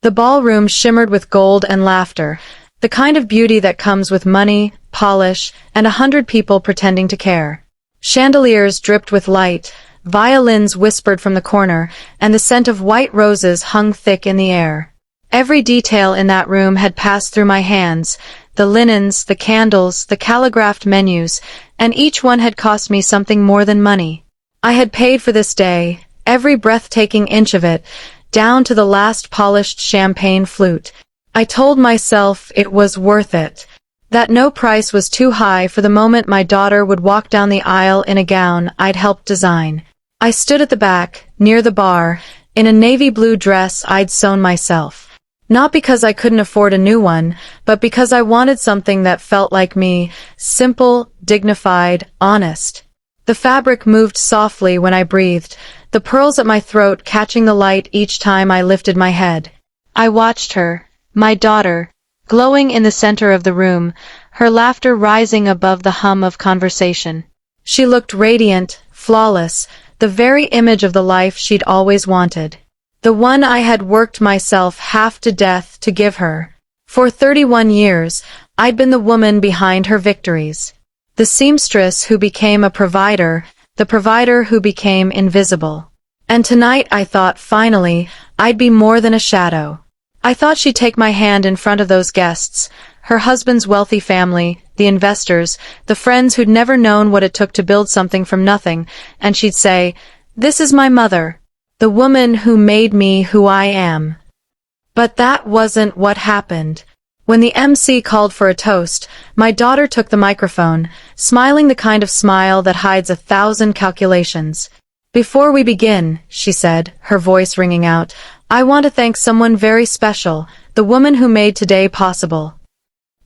The ballroom shimmered with gold and laughter, the kind of beauty that comes with money, polish, and 100 people pretending to care. Chandeliers dripped with light, violins whispered from the corner, and the scent of white roses hung thick in the air. Every detail in that room had passed through my hands, the linens, the candles, the calligraphed menus, and each one had cost me something more than money. I had paid for this day, every breathtaking inch of it, down to the last polished champagne flute. I told myself it was worth it, that no price was too high for the moment my daughter would walk down the aisle in a gown I'd helped design. I stood at the back, near the bar, in a navy blue dress I'd sewn myself. Not because I couldn't afford a new one, but because I wanted something that felt like me, simple, dignified, honest. The fabric moved softly when I breathed, the pearls at my throat catching the light each time I lifted my head. I watched her, my daughter, glowing in the center of the room, her laughter rising above the hum of conversation. She looked radiant, flawless, the very image of the life she'd always wanted. The one I had worked myself half to death to give her. For 31 years, I'd been the woman behind her victories. The seamstress who became a provider, the provider who became invisible. And tonight I thought, finally, I'd be more than a shadow. I thought she'd take my hand in front of those guests, her husband's wealthy family, the investors, the friends who'd never known what it took to build something from nothing, and she'd say, "This is my mother, the woman who made me who I am." But that wasn't what happened. When the MC called for a toast, my daughter took the microphone, smiling the kind of smile that hides 1,000 calculations. "Before we begin," she said, her voice ringing out, "I want to thank someone very special, the woman who made today possible."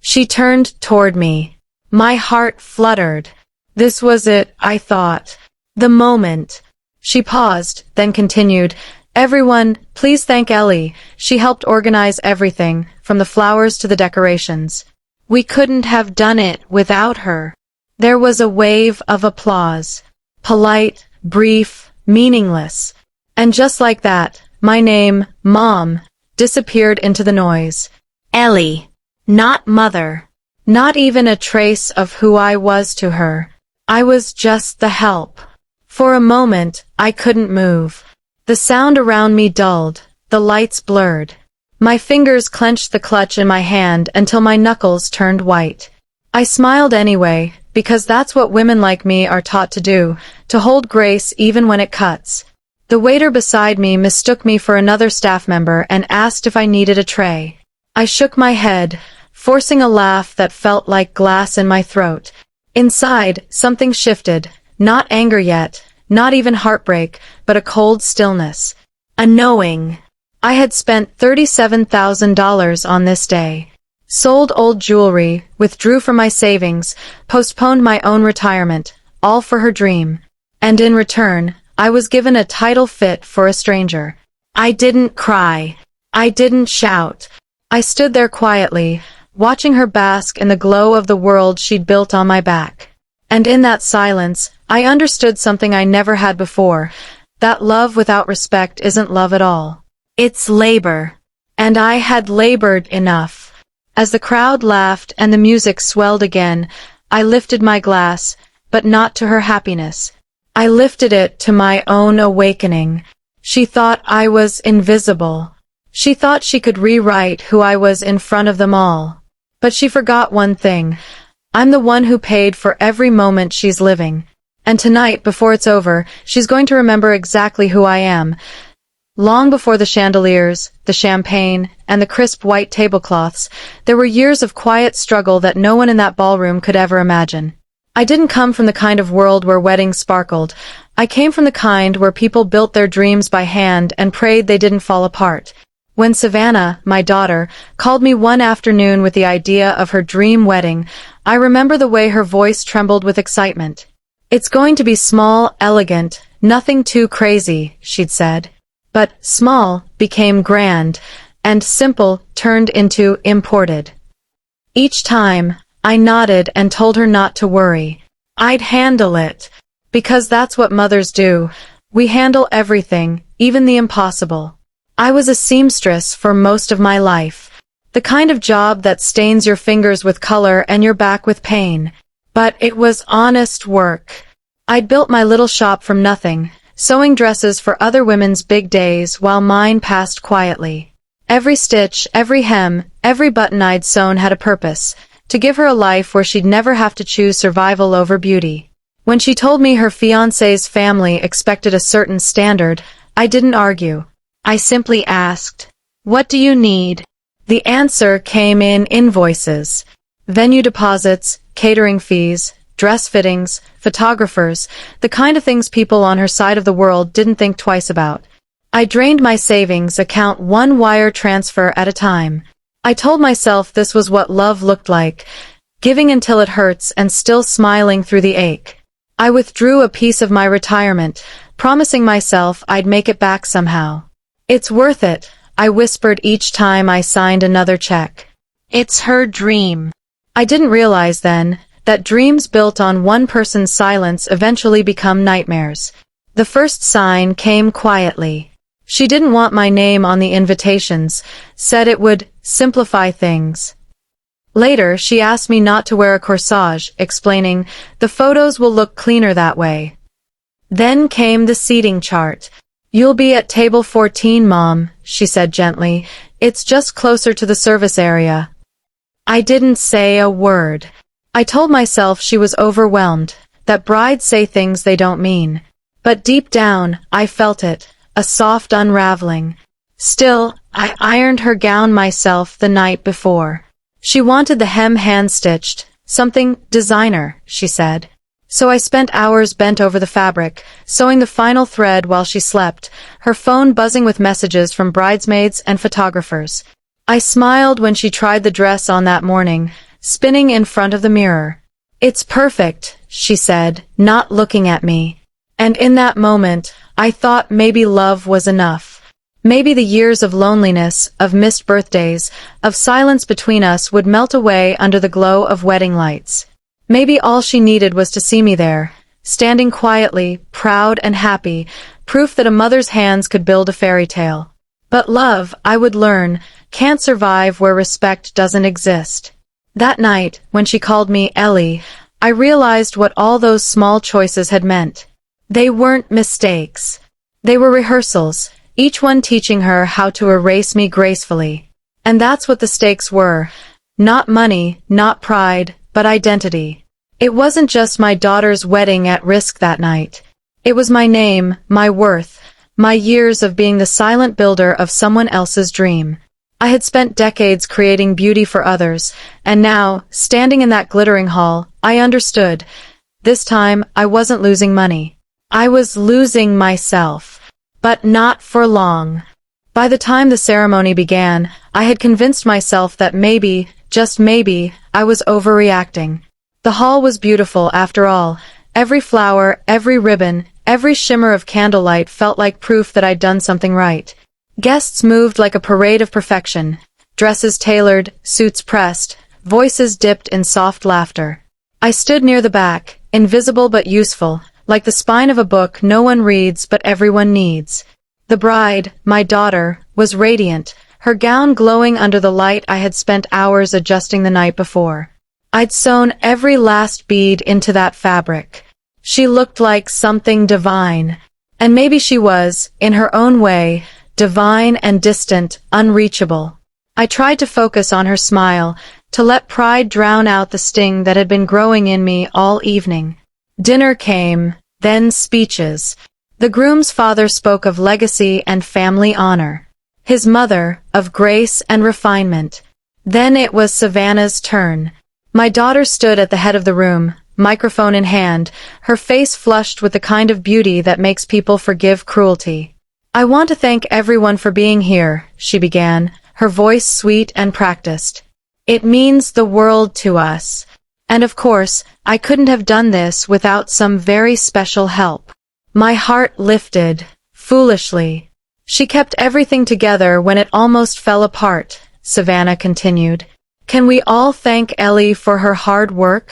She turned toward me. My heart fluttered. This was it, I thought. The moment. She paused, then continued, "Everyone, please thank Ellie. She helped organize everything, from the flowers to the decorations. We couldn't have done it without her." There was a wave of applause. Polite, brief, meaningless. And just like that, my name, Mom, disappeared into the noise. Ellie. Not Mother. Not even a trace of who I was to her. I was just the help. For a moment, I couldn't move. The sound around me dulled, the lights blurred. My fingers clenched the clutch in my hand until my knuckles turned white. I smiled anyway, because that's what women like me are taught to do, to hold grace even when it cuts. The waiter beside me mistook me for another staff member and asked if I needed a tray. I shook my head, forcing a laugh that felt like glass in my throat. Inside, something shifted, not anger yet, not even heartbreak, but a cold stillness. A knowing. I had spent $37,000 on this day. Sold old jewelry, withdrew from my savings, postponed my own retirement, all for her dream. And in return, I was given a title fit for a stranger. I didn't cry. I didn't shout. I stood there quietly, watching her bask in the glow of the world she'd built on my back. And in that silence, I understood something I never had before, that love without respect isn't love at all. It's labor. And I had labored enough. As the crowd laughed and the music swelled again, I lifted my glass, but not to her happiness. I lifted it to my own awakening. She thought I was invisible. She thought she could rewrite who I was in front of them all. But she forgot one thing. I'm the one who paid for every moment she's living. And tonight, before it's over, she's going to remember exactly who I am. Long before the chandeliers, the champagne, and the crisp white tablecloths, there were years of quiet struggle that no one in that ballroom could ever imagine. I didn't come from the kind of world where weddings sparkled. I came from the kind where people built their dreams by hand and prayed they didn't fall apart. When Savannah, my daughter, called me one afternoon with the idea of her dream wedding, I remember the way her voice trembled with excitement. "It's going to be small, elegant, nothing too crazy," she'd said. But small became grand, and simple turned into imported. Each time, I nodded and told her not to worry. I'd handle it. Because that's what mothers do. We handle everything, even the impossible. I was a seamstress for most of my life. The kind of job that stains your fingers with color and your back with pain. But it was honest work. I'd built my little shop from nothing, sewing dresses for other women's big days while mine passed quietly. Every stitch, every hem, every button I'd sewn had a purpose, to give her a life where she'd never have to choose survival over beauty. When she told me her fiancé's family expected a certain standard, I didn't argue. I simply asked, "What do you need?" The answer came in invoices. Venue deposits, catering fees, dress fittings, photographers, the kind of things people on her side of the world didn't think twice about. I drained my savings account one wire transfer at a time. I told myself this was what love looked like, giving until it hurts and still smiling through the ache. I withdrew a piece of my retirement, promising myself I'd make it back somehow. "It's worth it," I whispered each time I signed another check. "It's her dream." I didn't realize then that dreams built on one person's silence eventually become nightmares. The first sign came quietly. She didn't want my name on the invitations, said it would simplify things. Later, she asked me not to wear a corsage, explaining, "The photos will look cleaner that way." Then came the seating chart. "You'll be at table 14, Mom," she said gently. "It's just closer to the service area." I didn't say a word. I told myself she was overwhelmed, that brides say things they don't mean. But deep down, I felt it, a soft unraveling. Still, I ironed her gown myself the night before. She wanted the hem hand-stitched, something designer, she said. So I spent hours bent over the fabric, sewing the final thread while she slept, her phone buzzing with messages from bridesmaids and photographers. I smiled when she tried the dress on that morning, spinning in front of the mirror. "It's perfect," she said, not looking at me. And in that moment, I thought maybe love was enough. Maybe the years of loneliness, of missed birthdays, of silence between us would melt away under the glow of wedding lights. Maybe all she needed was to see me there, standing quietly, proud and happy, proof that a mother's hands could build a fairy tale. But love, I would learn, can't survive where respect doesn't exist. That night, when she called me Ellie, I realized what all those small choices had meant. They weren't mistakes. They were rehearsals, each one teaching her how to erase me gracefully. And that's what the stakes were. Not money, not pride, but identity. It wasn't just my daughter's wedding at risk that night. It was my name, my worth, my years of being the silent builder of someone else's dream. I had spent decades creating beauty for others, and now, standing in that glittering hall, I understood. This time, I wasn't losing money. I was losing myself. But not for long. By the time the ceremony began, I had convinced myself that maybe, just maybe, I was overreacting. The hall was beautiful after all. Every flower, every ribbon, every shimmer of candlelight felt like proof that I'd done something right. Guests moved like a parade of perfection. Dresses tailored, suits pressed, voices dipped in soft laughter. I stood near the back, invisible but useful, like the spine of a book no one reads but everyone needs. The bride, my daughter, was radiant, her gown glowing under the light I had spent hours adjusting the night before. I'd sewn every last bead into that fabric. She looked like something divine. And maybe she was, in her own way, divine and distant, unreachable. I tried to focus on her smile, to let pride drown out the sting that had been growing in me all evening. Dinner came, then speeches. The groom's father spoke of legacy and family honor. His mother, of grace and refinement. Then it was Savannah's turn. My daughter stood at the head of the room, microphone in hand, her face flushed with the kind of beauty that makes people forgive cruelty. "I want to thank everyone for being here," she began, her voice sweet and practiced. "It means the world to us. And of course, I couldn't have done this without some very special help." My heart lifted, foolishly. "She kept everything together when it almost fell apart," Savannah continued. "Can we all thank Ellie for her hard work?"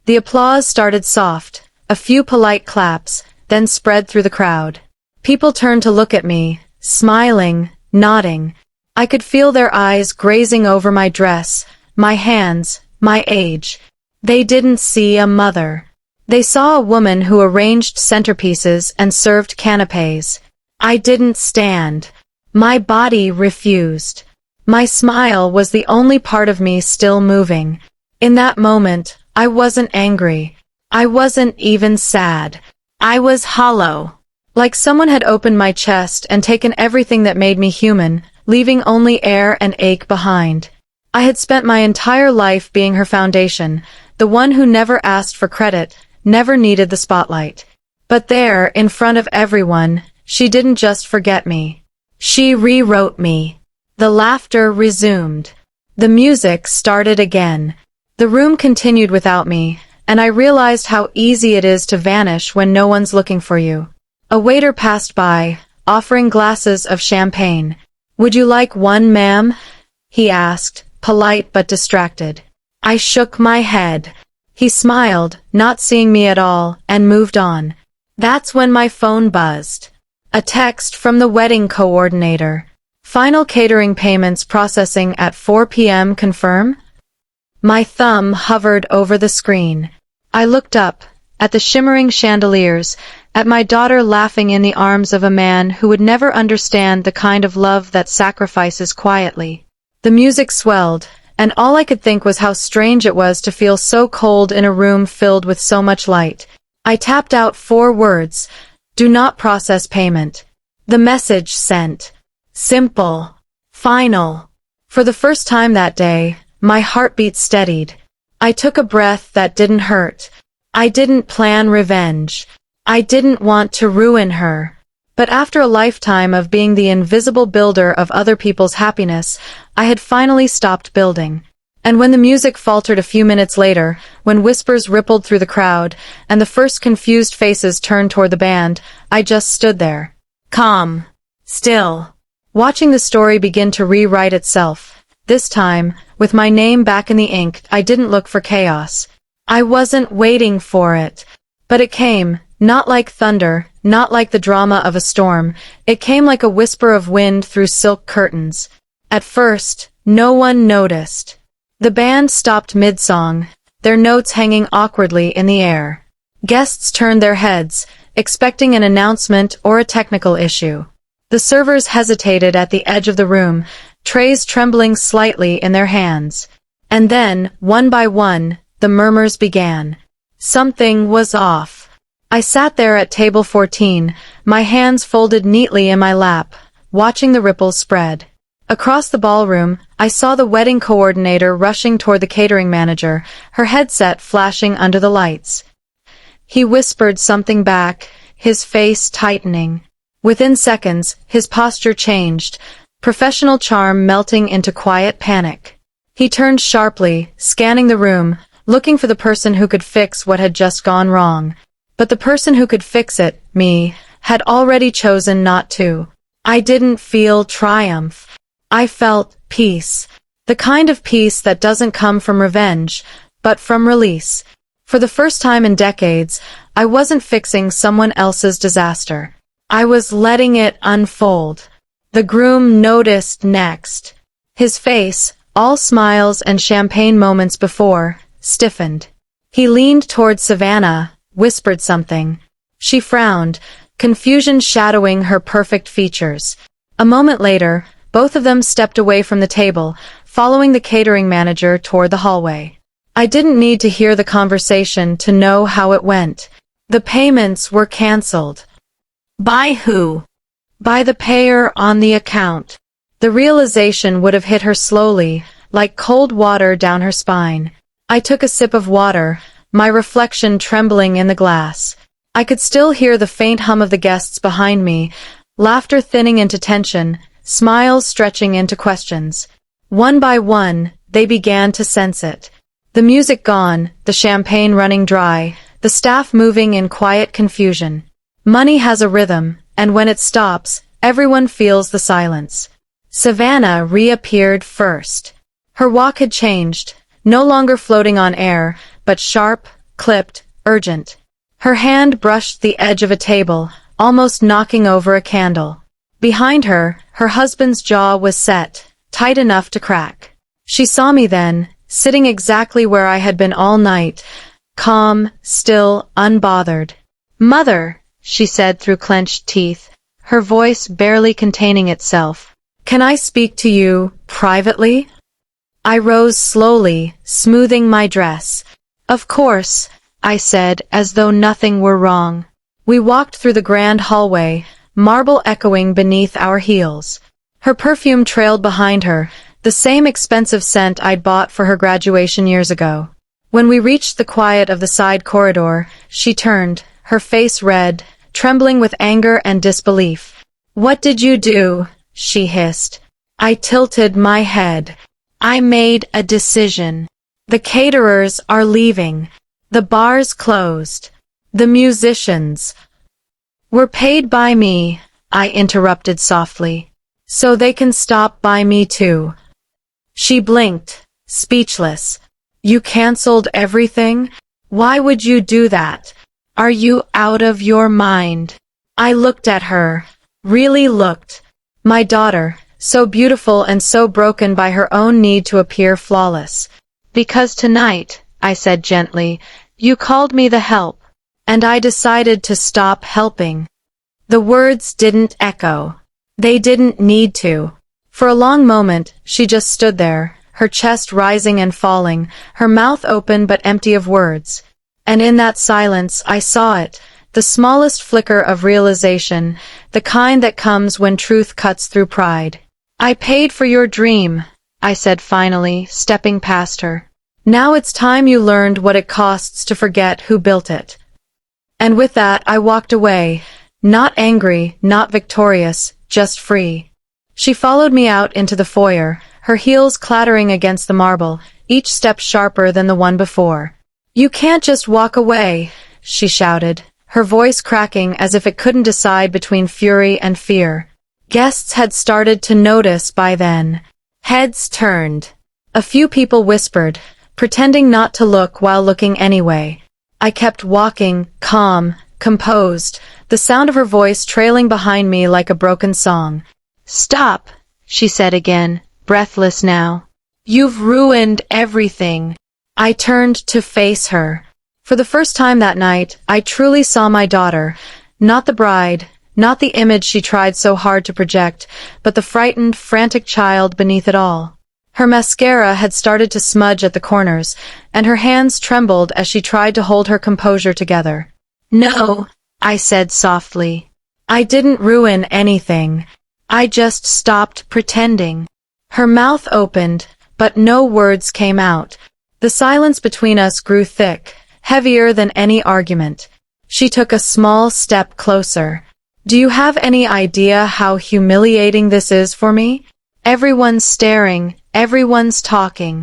The applause started soft, a few polite claps, then spread through the crowd. People turned to look at me, smiling, nodding. I could feel their eyes grazing over my dress, my hands, my age. They didn't see a mother. They saw a woman who arranged centerpieces and served canapés. I didn't stand. My body refused. My smile was the only part of me still moving. In that moment, I wasn't angry. I wasn't even sad. I was hollow. Like someone had opened my chest and taken everything that made me human, leaving only air and ache behind. I had spent my entire life being her foundation, the one who never asked for credit, never needed the spotlight. But there, in front of everyone, she didn't just forget me. She rewrote me. The laughter resumed. The music started again. The room continued without me, and I realized how easy it is to vanish when no one's looking for you. A waiter passed by, offering glasses of champagne. "Would you like one, ma'am?" he asked, polite but distracted. I shook my head. He smiled, not seeing me at all, and moved on. That's when my phone buzzed. A text from the wedding coordinator. "Final catering payments processing at 4 p.m. confirm?" My thumb hovered over the screen. I looked up, at the shimmering chandeliers, at my daughter laughing in the arms of a man who would never understand the kind of love that sacrifices quietly. The music swelled, and all I could think was how strange it was to feel so cold in a room filled with so much light. I tapped out 4 words: "Do not process payment." The message sent. Simple. Final. For the first time that day, my heartbeat steadied. I took a breath that didn't hurt. I didn't plan revenge. I didn't want to ruin her. But after a lifetime of being the invisible builder of other people's happiness, I had finally stopped building. And when the music faltered a few minutes later, when whispers rippled through the crowd, and the first confused faces turned toward the band, I just stood there. Calm. Still. Watching the story begin to rewrite itself. This time, with my name back in the ink, I didn't look for chaos. I wasn't waiting for it. But it came, not like thunder, not like the drama of a storm. It came like a whisper of wind through silk curtains. At first, no one noticed. The band stopped mid-song, their notes hanging awkwardly in the air. Guests turned their heads, expecting an announcement or a technical issue. The servers hesitated at the edge of the room, trays trembling slightly in their hands. And then, one by one, the murmurs began. Something was off. I sat there at table 14, my hands folded neatly in my lap, watching the ripples spread. Across the ballroom, I saw the wedding coordinator rushing toward the catering manager, her headset flashing under the lights. He whispered something back, his face tightening. Within seconds, his posture changed, professional charm melting into quiet panic. He turned sharply, scanning the room, looking for the person who could fix what had just gone wrong. But the person who could fix it, me, had already chosen not to. I didn't feel triumph. I felt peace. The kind of peace that doesn't come from revenge, but from release. For the first time in decades, I wasn't fixing someone else's disaster. I was letting it unfold. The groom noticed next. His face, all smiles and champagne moments before, stiffened. He leaned toward Savannah, whispered something. She frowned, confusion shadowing her perfect features. A moment later, both of them stepped away from the table, following the catering manager toward the hallway. I didn't need to hear the conversation to know how it went. The payments were canceled. By who? By the payer on the account. The realization would have hit her slowly, like cold water down her spine. I took a sip of water, my reflection trembling in the glass. I could still hear the faint hum of the guests behind me, laughter thinning into tension, smiles stretching into questions. One by one, they began to sense it. The music gone, the champagne running dry, the staff moving in quiet confusion. Money has a rhythm, and when it stops, everyone feels the silence. Savannah reappeared first. Her walk had changed, no longer floating on air, but sharp, clipped, urgent. Her hand brushed the edge of a table, almost knocking over a candle. Behind her, her husband's jaw was set, tight enough to crack. She saw me then, sitting exactly where I had been all night, calm, still, unbothered. "Mother," she said through clenched teeth, her voice barely containing itself. "Can I speak to you, privately?" I rose slowly, smoothing my dress. "Of course," I said, as though nothing were wrong. We walked through the grand hallway, marble echoing beneath our heels. Her perfume trailed behind her, the same expensive scent I'd bought for her graduation years ago. When we reached the quiet of the side corridor, she turned, her face red, trembling with anger and disbelief. "What did you do?" she hissed. I tilted my head. "I made a decision. The caterers are leaving. The bar's closed. The musicians were paid by me," I interrupted softly. "So they can stop by me too." She blinked, speechless. "You canceled everything? Why would you do that? Are you out of your mind?" I looked at her. Really looked. My daughter, so beautiful and so broken by her own need to appear flawless. "Because tonight," I said gently, "you called me the help, and I decided to stop helping." The words didn't echo. They didn't need to. For a long moment, she just stood there, her chest rising and falling, her mouth open but empty of words. And in that silence, I saw it, the smallest flicker of realization, the kind that comes when truth cuts through pride. "I paid for your dream," I said finally, stepping past her. "Now it's time you learned what it costs to forget who built it." And with that, I walked away, not angry, not victorious, just free. She followed me out into the foyer, her heels clattering against the marble, each step sharper than the one before. "You can't just walk away," she shouted, her voice cracking as if it couldn't decide between fury and fear. Guests had started to notice by then. Heads turned. A few people whispered, pretending not to look while looking anyway. I kept walking, calm, composed, the sound of her voice trailing behind me like a broken song. "Stop," she said again, breathless now. "You've ruined everything." I turned to face her. For the first time that night, I truly saw my daughter, not the bride, not the image she tried so hard to project, but the frightened, frantic child beneath it all. Her mascara had started to smudge at the corners, and her hands trembled as she tried to hold her composure together. "No," I said softly. "I didn't ruin anything. I just stopped pretending." Her mouth opened, but no words came out. The silence between us grew thick, heavier than any argument. She took a small step closer. "Do you have any idea how humiliating this is for me? Everyone's staring, everyone's talking."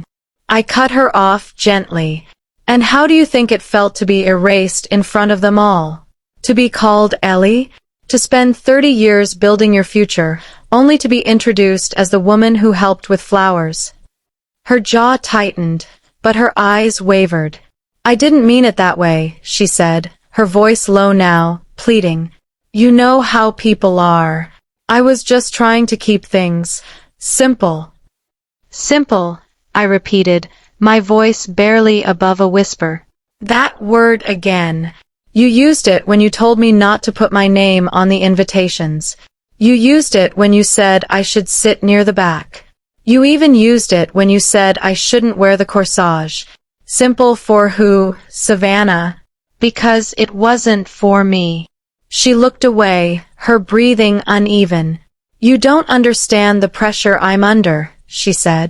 I cut her off gently. "And how do you think it felt to be erased in front of them all? To be called Ellie? To spend 30 years building your future, only to be introduced as the woman who helped with flowers?" Her jaw tightened, but her eyes wavered. "I didn't mean it that way," she said, her voice low now, pleading. "You know how people are. I was just trying to keep things simple." "Simple," I repeated, my voice barely above a whisper. "That word again. You used it when you told me not to put my name on the invitations. You used it when you said I should sit near the back. You even used it when you said I shouldn't wear the corsage. Simple for who, Savannah? Because it wasn't for me." She looked away, her breathing uneven. "You don't understand the pressure I'm under," she said.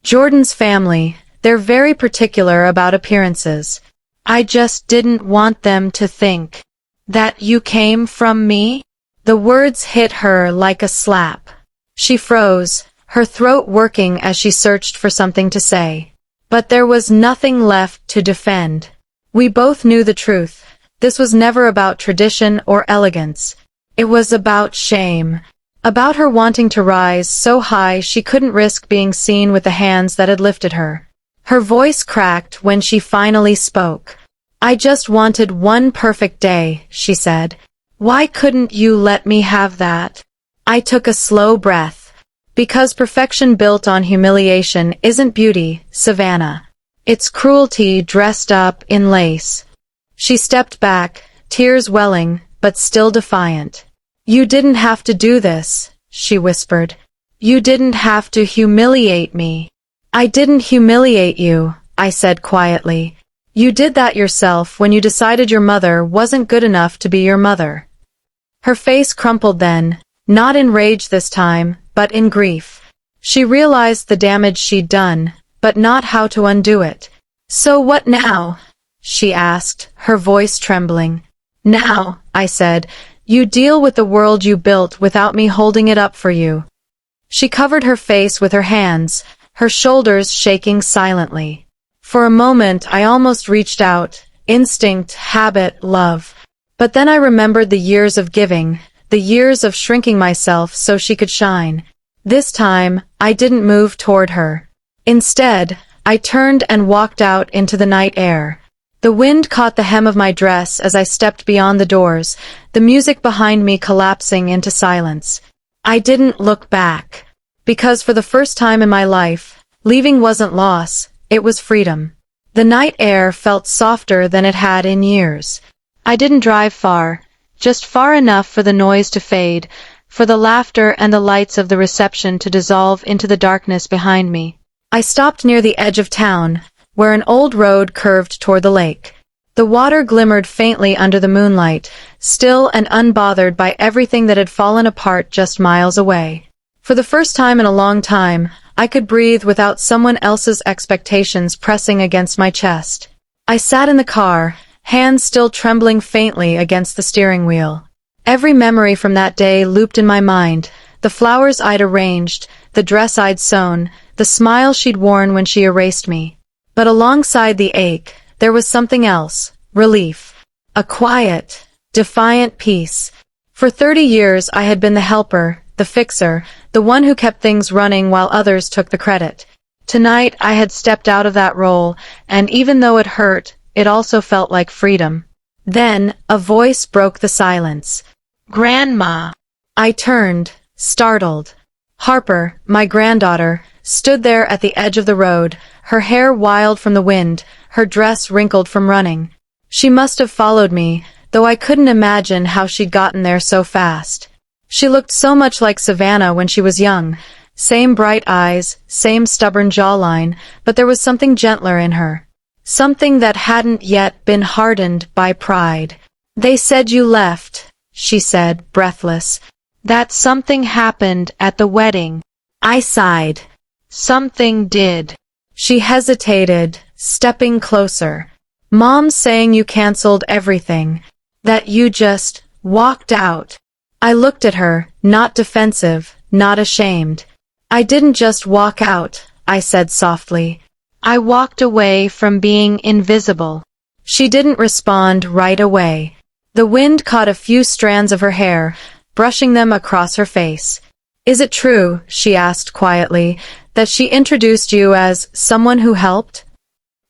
"Jordan's family, they're very particular about appearances. I just didn't want them to think that you came from me." The words hit her like a slap. She froze, her throat working as she searched for something to say. But there was nothing left to defend. We both knew the truth. This was never about tradition or elegance. It was about shame. About her wanting to rise so high she couldn't risk being seen with the hands that had lifted her. Her voice cracked when she finally spoke. "I just wanted one perfect day," she said. "Why couldn't you let me have that?" I took a slow breath. Because perfection built on humiliation isn't beauty, Savannah. It's cruelty dressed up in lace. She stepped back, tears welling, but still defiant. You didn't have to do this, she whispered. You didn't have to humiliate me. I didn't humiliate you, I said quietly. You did that yourself when you decided your mother wasn't good enough to be your mother. Her face crumpled then, not in rage this time, but in grief. She realized the damage she'd done, but not how to undo it. So what now? She asked, her voice trembling. Now, I said, you deal with the world you built without me holding it up for you. She covered her face with her hands, her shoulders shaking silently. For a moment I almost reached out, instinct, habit, love. But then I remembered the years of giving, the years of shrinking myself so she could shine. This time, I didn't move toward her. Instead, I turned and walked out into the night air. The wind caught the hem of my dress as I stepped beyond the doors, the music behind me collapsing into silence. I didn't look back. Because for the first time in my life, leaving wasn't loss, it was freedom. The night air felt softer than it had in years. I didn't drive far, just far enough for the noise to fade, for the laughter and the lights of the reception to dissolve into the darkness behind me. I stopped near the edge of town, where an old road curved toward the lake. The water glimmered faintly under the moonlight, still and unbothered by everything that had fallen apart just miles away. For the first time in a long time, I could breathe without someone else's expectations pressing against my chest. I sat in the car, hands still trembling faintly against the steering wheel. Every memory from that day looped in my mind, the flowers I'd arranged, the dress I'd sewn, the smile she'd worn when she erased me. But alongside the ache, there was something else, relief. A quiet, defiant peace. For 30 years I had been the helper, the fixer, the one who kept things running while others took the credit. Tonight I had stepped out of that role, and even though it hurt, it also felt like freedom. Then, a voice broke the silence. Grandma! I turned, startled. Harper, my granddaughter, stood there at the edge of the road, her hair wild from the wind, her dress wrinkled from running. She must have followed me, though I couldn't imagine how she'd gotten there so fast. She looked so much like Savannah when she was young. Same bright eyes, same stubborn jawline, but there was something gentler in her. Something that hadn't yet been hardened by pride. They said you left, she said, breathless. That something happened at the wedding. I sighed. Something did. She hesitated, stepping closer. Mom's saying you canceled everything. That you just walked out. I looked at her, not defensive, not ashamed. I didn't just walk out, I said softly. I walked away from being invisible. She didn't respond right away. The wind caught a few strands of her hair, brushing them across her face. Is it true, she asked quietly, that she introduced you as someone who helped?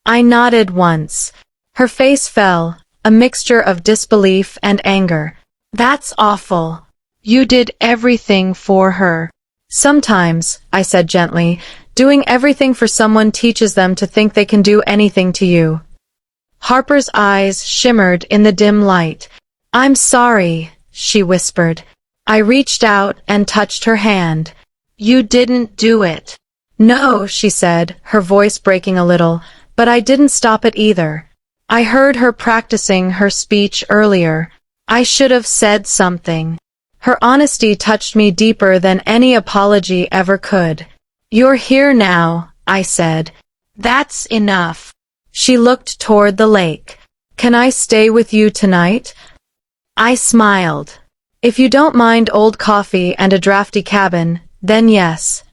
I nodded once. Her face fell, a mixture of disbelief and anger. That's awful. You did everything for her. Sometimes, I said gently, doing everything for someone teaches them to think they can do anything to you. Harper's eyes shimmered in the dim light. I'm sorry, she whispered. I reached out and touched her hand. You didn't do it. No, she said, her voice breaking a little, but I didn't stop it either. I heard her practicing her speech earlier. I should have said something. Her honesty touched me deeper than any apology ever could. You're here now, I said. That's enough. She looked toward the lake. Can I stay with you tonight? I smiled. If you don't mind old coffee and a drafty cabin, then yes.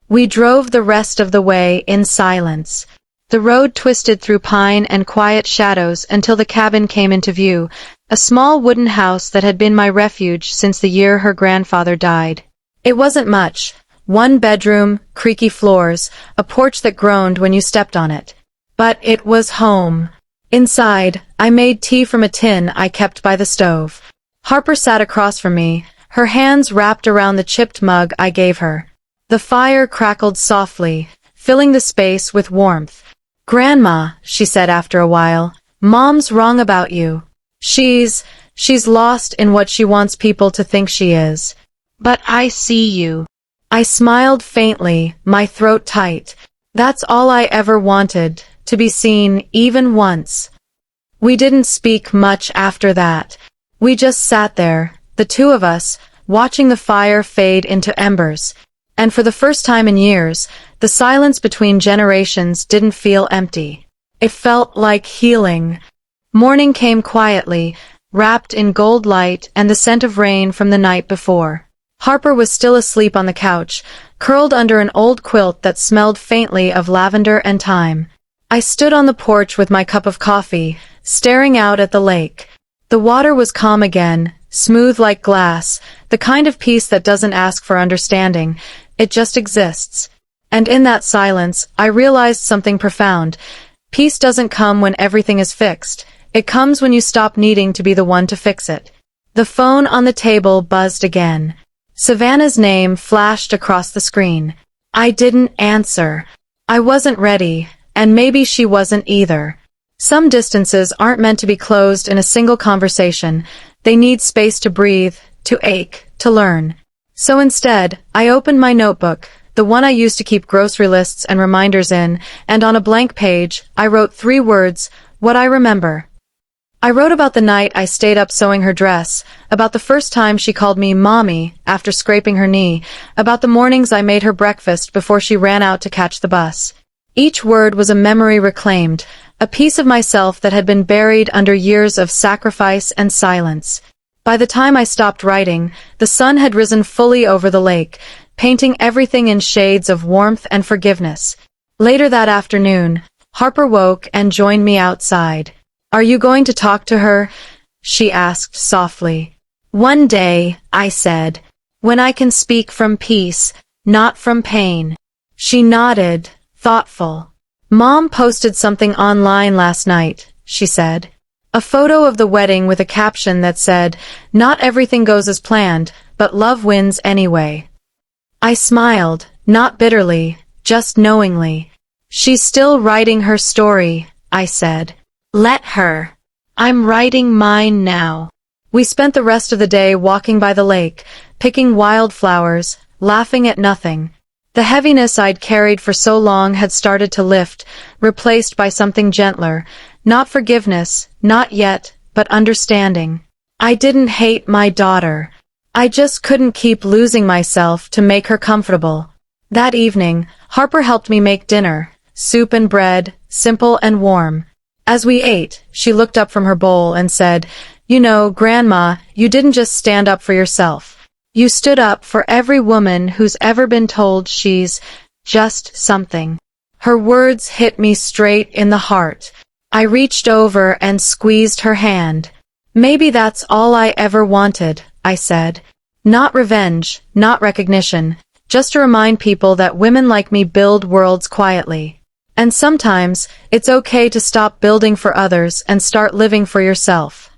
We drove the rest of the way in silence. The road twisted through pine and quiet shadows until the cabin came into view, a small wooden house that had been my refuge since the year her grandfather died. It wasn't much. 1 bedroom, creaky floors, a porch that groaned when you stepped on it. But it was home. Inside, I made tea from a tin I kept by the stove. Harper sat across from me, her hands wrapped around the chipped mug I gave her. The fire crackled softly, filling the space with warmth. "Grandma," she said after a while, "Mom's wrong about you. She's lost in what she wants people to think she is. But I see you." I smiled faintly, my throat tight. That's all I ever wanted, to be seen, even once. We didn't speak much after that. We just sat there, the two of us, watching the fire fade into embers. And for the first time in years, the silence between generations didn't feel empty. It felt like healing. Morning came quietly, wrapped in gold light and the scent of rain from the night before. Harper was still asleep on the couch, curled under an old quilt that smelled faintly of lavender and thyme. I stood on the porch with my cup of coffee, staring out at the lake. The water was calm again, smooth like glass, the kind of peace that doesn't ask for understanding, it just exists. And in that silence, I realized something profound. Peace doesn't come when everything is fixed. It comes when you stop needing to be the one to fix it. The phone on the table buzzed again. Savannah's name flashed across the screen. I didn't answer. I wasn't ready, and maybe she wasn't either. Some distances aren't meant to be closed in a single conversation. They need space to breathe, to ache, to learn. So instead, I opened my notebook, the one I used to keep grocery lists and reminders in, and on a blank page, I wrote 3 words, what I remember. I wrote about the night I stayed up sewing her dress, about the first time she called me Mommy after scraping her knee, about the mornings I made her breakfast before she ran out to catch the bus. Each word was a memory reclaimed, a piece of myself that had been buried under years of sacrifice and silence. By the time I stopped writing, the sun had risen fully over the lake, painting everything in shades of warmth and forgiveness. Later that afternoon, Harper woke and joined me outside. "Are you going to talk to her?" she asked softly. "One day," I said, "when I can speak from peace, not from pain." She nodded, thoughtful. "Mom posted something online last night," she said. A photo of the wedding with a caption that said, "Not everything goes as planned, but love wins anyway." I smiled, not bitterly, just knowingly. "She's still writing her story," I said. "Let her. I'm writing mine now." We spent the rest of the day walking by the lake, picking wildflowers, laughing at nothing. The heaviness I'd carried for so long had started to lift, replaced by something gentler. Not forgiveness, not yet, but understanding. I didn't hate my daughter. I just couldn't keep losing myself to make her comfortable. That evening, Harper helped me make dinner, soup and bread, simple and warm. As we ate, she looked up from her bowl and said, "You know, Grandma, you didn't just stand up for yourself. You stood up for every woman who's ever been told she's just something." Her words hit me straight in the heart. I reached over and squeezed her hand. "Maybe that's all I ever wanted," I said. "Not revenge, not recognition, just to remind people that women like me build worlds quietly. And sometimes, it's okay to stop building for others and start living for yourself."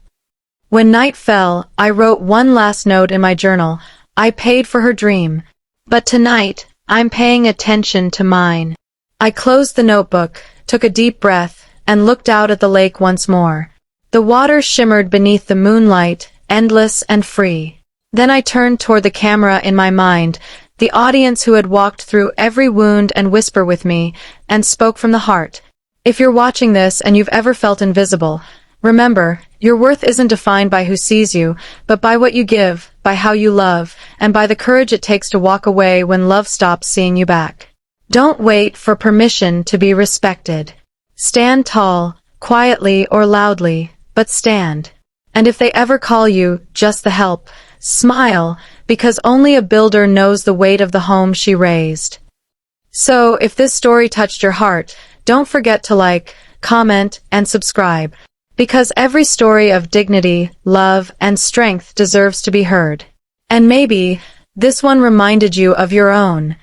When night fell, I wrote one last note in my journal. I paid for her dream. But tonight, I'm paying attention to mine. I closed the notebook, took a deep breath, and looked out at the lake once more. The water shimmered beneath the moonlight, endless and free. Then I turned toward the camera in my mind, the audience who had walked through every wound and whisper with me, and spoke from the heart. If you're watching this and you've ever felt invisible, remember, your worth isn't defined by who sees you, but by what you give, by how you love, and by the courage it takes to walk away when love stops seeing you back. Don't wait for permission to be respected. Stand tall, quietly or loudly, but stand. And if they ever call you, just the help, smile, because only a builder knows the weight of the home she raised. So, if this story touched your heart, don't forget to like, comment, and subscribe. Because every story of dignity, love, and strength deserves to be heard. And maybe, this one reminded you of your own.